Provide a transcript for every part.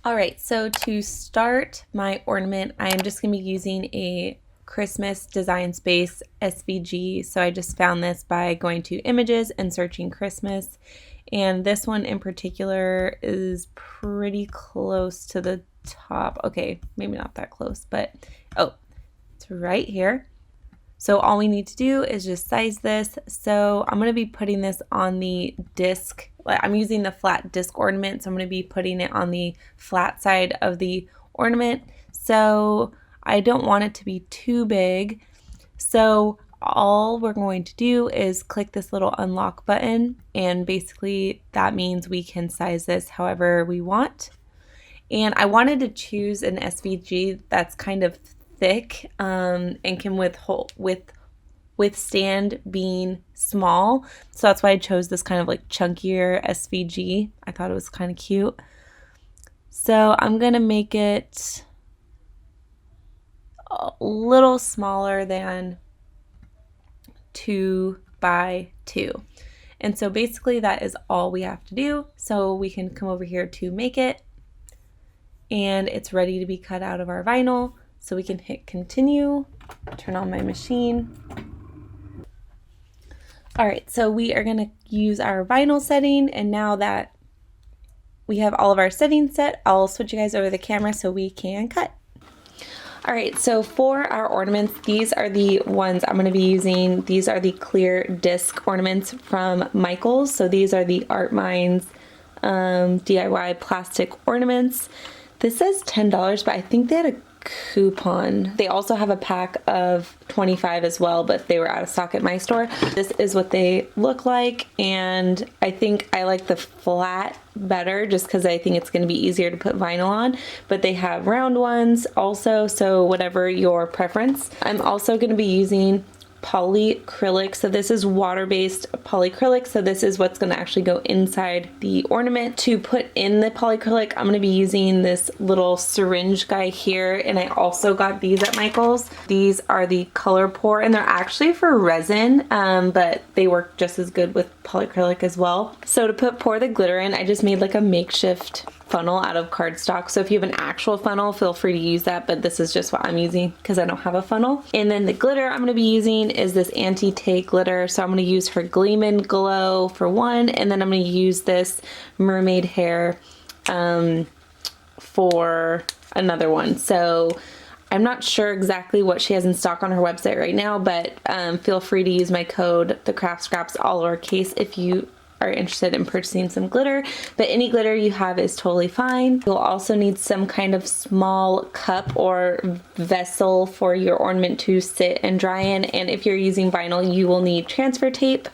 Alright, so to start my ornament, I am just going to be using a Christmas Design Space SVG. So I just found this by going to images and searching Christmas. And this one in particular is pretty close to the top. Okay, maybe not that close, but oh, it's right here. So all we need to do is just size this. So I'm going to be putting this on the disc. I'm using the flat disc ornament, so I'm going to be putting it on the flat side of the ornament. So I don't want it to be too big. So all we're going to do is click this little unlock button, and basically that means we can size this however we want. And I wanted to choose an SVG that's kind of thick and can withstand being small, so that's why I chose this kind of like chunkier SVG. I thought it was kind of cute. So I'm gonna make it a little smaller than 2 by 2. And so basically that is all we have to do. So we can come over here to make it, and it's ready to be cut out of our vinyl. So we can hit continue, turn on my machine. All right, so we are gonna use our vinyl setting, and now that we have all of our settings set, I'll switch you guys over the camera so we can cut. All right, so for our ornaments, these are the ones I'm gonna be using. These are the clear disc ornaments from Michaels. So these are the Art Minds DIY plastic ornaments. This says $10, but I think they had a coupon. They also have a pack of 25 as well, but they were out of stock at my store. This is what they look like, and I think I like the flat better just because I think it's going to be easier to put vinyl on, but they have round ones also, so whatever your preference. I'm also going to be using polyacrylic. So this is water-based polyacrylic. So this is what's going to actually go inside the ornament. To put in the polyacrylic, I'm going to be using this little syringe guy here, and I also got these at Michael's. These are the color pour, and they're actually for resin, but they work just as good with polyacrylic as well. So to pour the glitter in, I just made like a makeshift funnel out of cardstock. So if you have an actual funnel, feel free to use that, but this is just what I'm using because I don't have a funnel. And then the glitter I'm going to be using is this anti-take glitter. So I'm going to use her Gleamin' Glow for one, and then I'm going to use this mermaid hair for another one. So I'm not sure exactly what she has in stock on her website right now, but feel free to use my code, the Craft Scraps, all lowercase, if you are interested in purchasing some glitter, but any glitter you have is totally fine. You'll also need some kind of small cup or vessel for your ornament to sit and dry in, and if you're using vinyl, you will need transfer tape.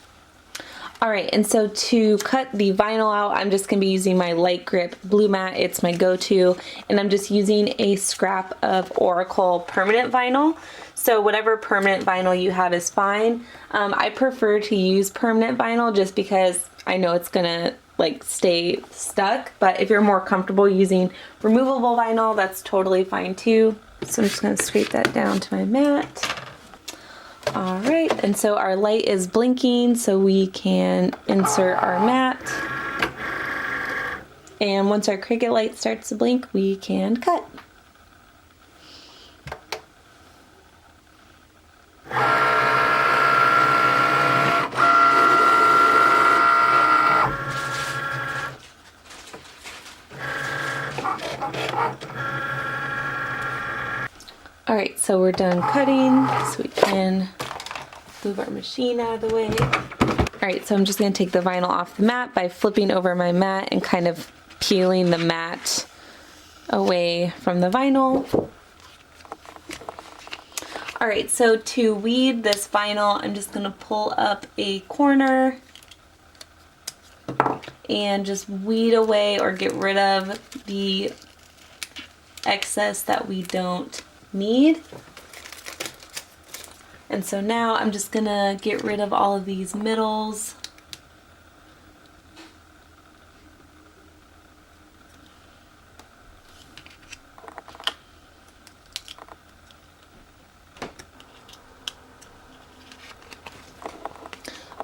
Alright, and so to cut the vinyl out, I'm just going to be using my light grip blue mat. It's my go-to, and I'm just using a scrap of Oracle permanent vinyl. So whatever permanent vinyl you have is fine. I prefer to use permanent vinyl just because I know it's gonna like stay stuck, but if you're more comfortable using removable vinyl, that's totally fine too. So I'm just gonna scrape that down to my mat. All right, and so our light is blinking, so we can insert our mat. And once our Cricut light starts to blink, we can cut. All right, so we're done cutting, so we can move our machine out of the way. All right, so I'm just gonna take the vinyl off the mat by flipping over my mat and kind of peeling the mat away from the vinyl. All right, so to weed this vinyl, I'm just gonna pull up a corner and just weed away or get rid of the excess that we don't need. And so now I'm just gonna get rid of all of these middles.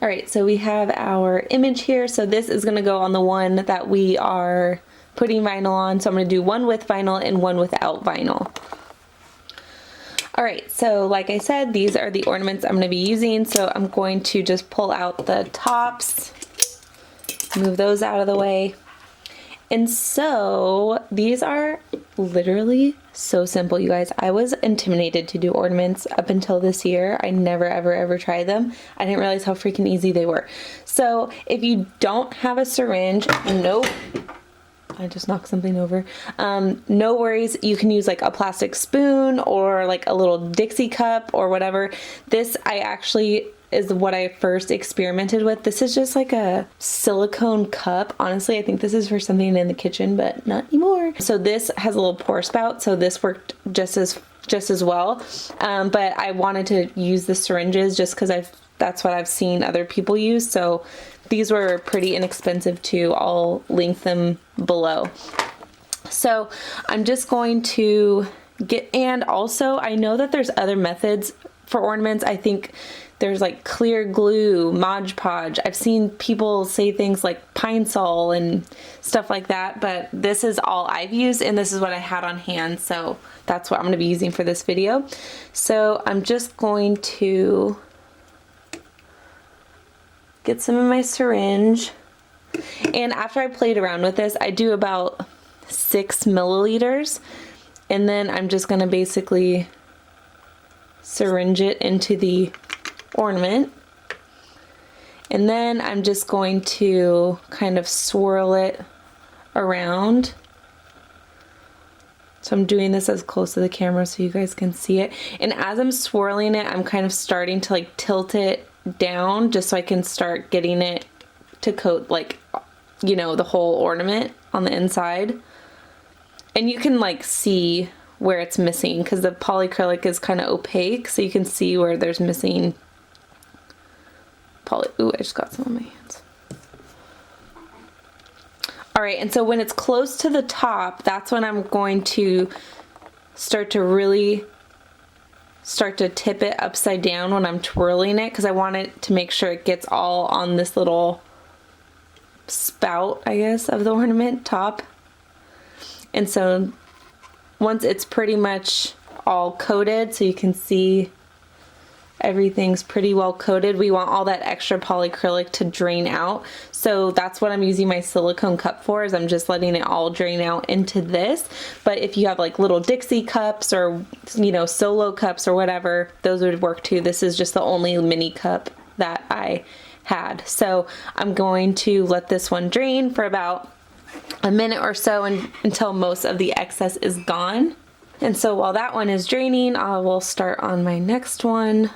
All right, so we have our image here. So this is gonna go on the one that we are putting vinyl on. So I'm going to do one with vinyl and one without vinyl. Alright, so like I said, these are the ornaments I'm going to be using. So I'm going to just pull out the tops, move those out of the way. And so these are literally so simple, you guys. I was intimidated to do ornaments up until this year. I never ever tried them. I didn't realize how freaking easy they were. So if you don't have a syringe, nope. I just knocked something over. No worries. You can use like a plastic spoon or like a little Dixie cup or whatever. This I actually is what I first experimented with. This is just like a silicone cup. Honestly, I think this is for something in the kitchen, but not anymore. So this has a little pour spout, so this worked just as well. But I wanted to use the syringes just because that's what I've seen other people use. So these were pretty inexpensive too. I'll link them below. So I'm just going to and also I know that there's other methods for ornaments. I think there's like clear glue, Mod Podge. I've seen people say things like Pine Sol and stuff like that, but this is all I've used and this is what I had on hand. So that's what I'm gonna be using for this video. So I'm just going to get some of my syringe. And after I played around with this, I do about 6 milliliters. And then I'm just gonna basically syringe it into the ornament. And then I'm just going to kind of swirl it around. So I'm doing this as close to the camera so you guys can see it. And as I'm swirling it, I'm kind of starting to like tilt it down just so I can start getting it to coat like, you know, the whole ornament on the inside. And you can like see where it's missing because the polyacrylic is kind of opaque, so you can see where there's missing ooh, I just got some on my hands. Alright, and so when it's close to the top, that's when I'm going to start to tip it upside down when I'm twirling it, because I want it to make sure it gets all on this little spout, I guess, of the ornament top. And so once it's pretty much all coated, so you can see everything's pretty well coated, we want all that extra polyacrylic to drain out. So that's what I'm using my silicone cup for, is I'm just letting it all drain out into this. But if you have like little Dixie cups or, you know, solo cups or whatever, those would work too. This is just the only mini cup that I had. So I'm going to let this one drain for about a minute or so until most of the excess is gone. And so while that one is draining, I will start on my next one.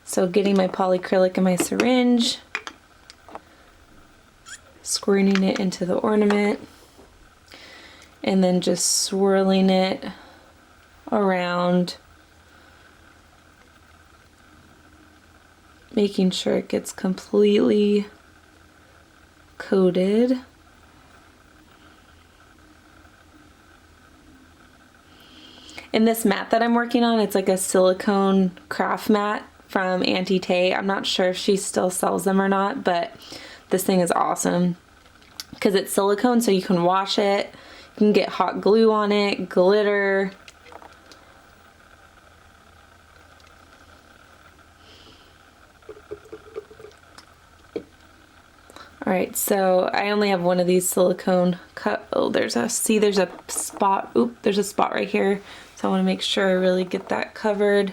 So getting my polyacrylic in my syringe, squirting it into the ornament, and then just swirling it around, making sure it gets completely coated. And this mat that I'm working on, it's like a silicone craft mat from Auntie Tay. I'm not sure if she still sells them or not, but this thing is awesome because it's silicone, so you can wash it, you can get hot glue on it, glitter. Alright, so I only have one of these silicone cup. Oh, there's a spot. Oop, there's a spot right here. So I want to make sure I really get that covered.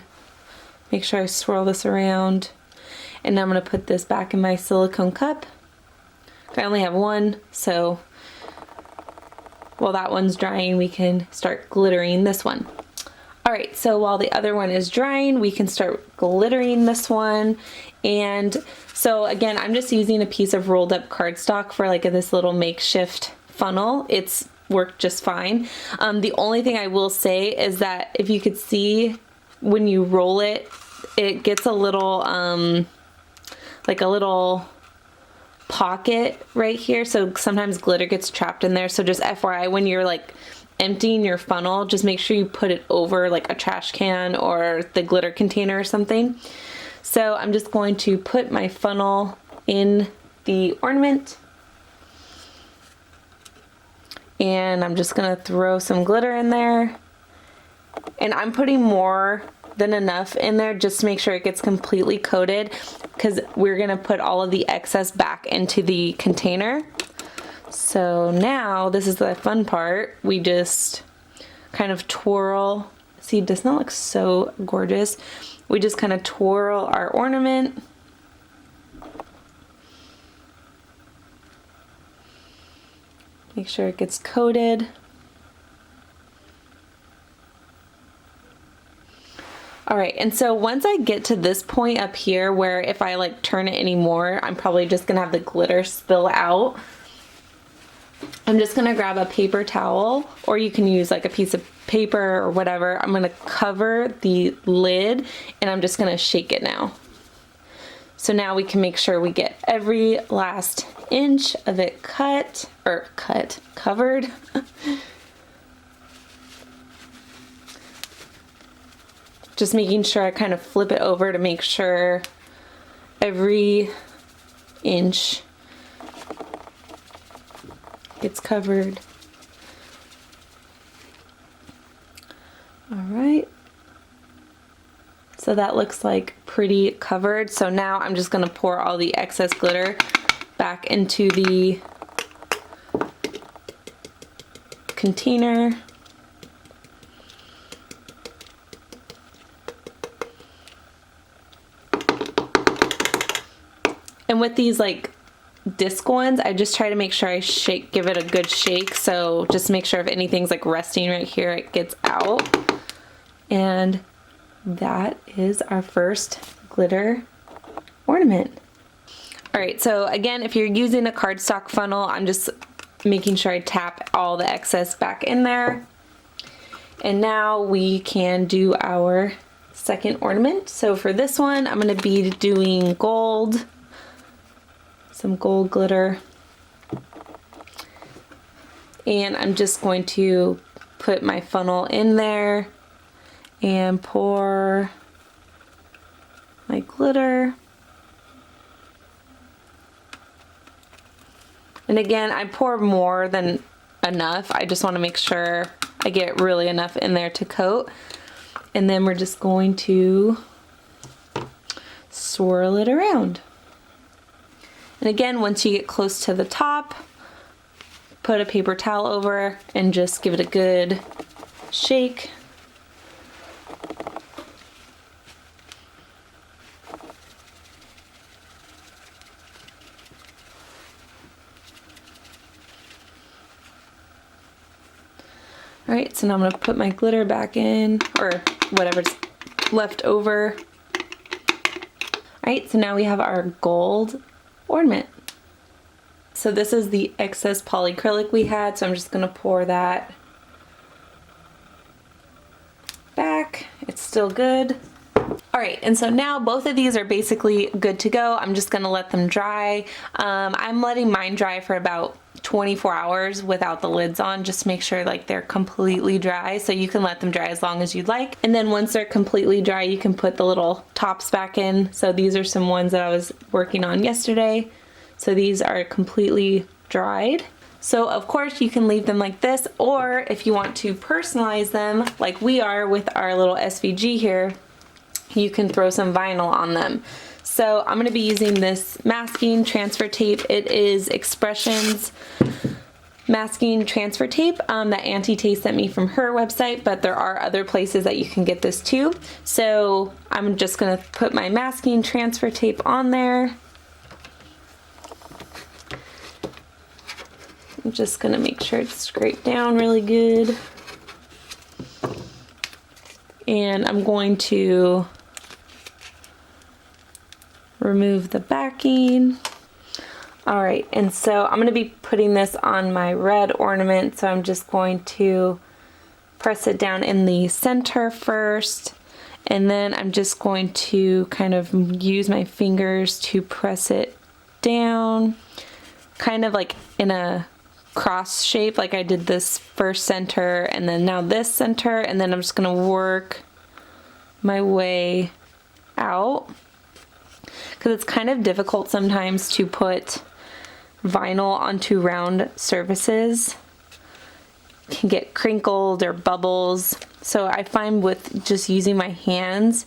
Make sure I swirl this around. And now I'm going to put this back in my silicone cup. I only have one, so while that one's drying, we can start glittering this one. Alright, so while the other one is drying, we can start glittering this one. And so again, I'm just using a piece of rolled up cardstock for like this little makeshift funnel. It's worked just fine. The only thing I will say is that if you could see when you roll it, it gets a little like a little pocket right here, so sometimes glitter gets trapped in there. So just FYI, when you're like emptying your funnel, just make sure you put it over like a trash can or the glitter container or something. So I'm just going to put my funnel in the ornament. And I'm just gonna throw some glitter in there. And I'm putting more than enough in there just to make sure it gets completely coated, because we're gonna put all of the excess back into the container. So now this is the fun part. We just kind of twirl. See, doesn't that look so gorgeous? We just kind of twirl our ornament. Make sure it gets coated. All right, and so once I get to this point up here where if I like turn it anymore, I'm probably just gonna have the glitter spill out. I'm just gonna grab a paper towel, or you can use like a piece of paper or whatever. I'm gonna cover the lid and I'm just gonna shake it now. So now we can make sure we get every last inch of it covered. Just making sure I kind of flip it over to make sure every inch gets covered. All right. So that looks like pretty covered. So now I'm just gonna pour all the excess glitter back into the container. And with these like disc ones, I just try to make sure I give it a good shake. So just make sure if anything's like resting right here, it gets out. And that is our first glitter ornament. All right, so again, if you're using a cardstock funnel, I'm just making sure I tap all the excess back in there. And now we can do our second ornament. So for this one, I'm gonna be doing gold. Some gold glitter, and I'm just going to put my funnel in there and pour my glitter. And again, I pour more than enough. I just want to make sure I get really enough in there to coat. And then we're just going to swirl it around. And again, once you get close to the top, put a paper towel over and just give it a good shake. All right, so now I'm gonna put my glitter back in, or whatever's left over. All right, so now we have our gold ornament. So this is the excess polyacrylic we had, so I'm just gonna pour that back. It's still good. All right, and so now both of these are basically good to go. I'm just gonna let them dry. I'm letting mine dry for about 24 hours without the lids on, just to make sure like they're completely dry. So you can let them dry as long as you'd like. And then once they're completely dry, you can put the little tops back in. So these are some ones that I was working on yesterday. So these are completely dried. So of course you can leave them like this, or if you want to personalize them like we are with our little SVG here, you can throw some vinyl on them. So I'm gonna be using this masking transfer tape. It is Expressions masking transfer tape that Auntie Tay sent me from her website, but there are other places that you can get this too. So I'm just gonna put my masking transfer tape on there. I'm just gonna make sure it's scraped down really good. And I'm going to remove the backing. All right, and so I'm gonna be putting this on my red ornament, so I'm just going to press it down in the center first, and then I'm just going to kind of use my fingers to press it down, kind of like in a cross shape, like I did this first center and then now this center, and then I'm just gonna work my way out, because it's kind of difficult sometimes to put vinyl onto round surfaces. can get crinkled or bubbles. So I find with just using my hands,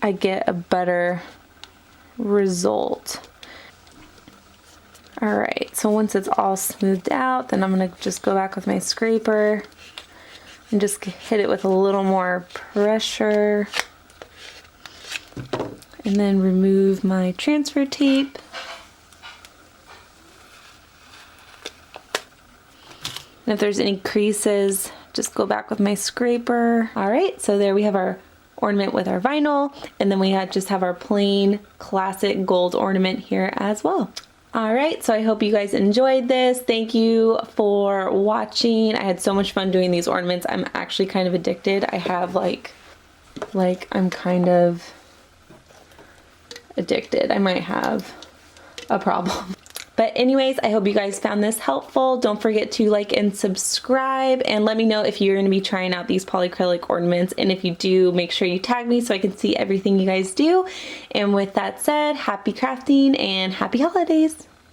I get a better result. Alright, so once it's all smoothed out, then I'm going to just go back with my scraper and just hit it with a little more pressure. And then remove my transfer tape. And if there's any creases, just go back with my scraper. Alright, so there we have our ornament with our vinyl, and then we just have our plain classic gold ornament here as well. Alright, so I hope you guys enjoyed this. Thank you for watching. I had so much fun doing these ornaments. I'm actually kind of addicted. I have like I'm kind of addicted. I might have a problem. But anyways, I hope you guys found this helpful. Don't forget to like and subscribe, and let me know if you're going to be trying out these polyacrylic ornaments, and if you do, make sure you tag me so I can see everything you guys do. And with that said, happy crafting and happy holidays!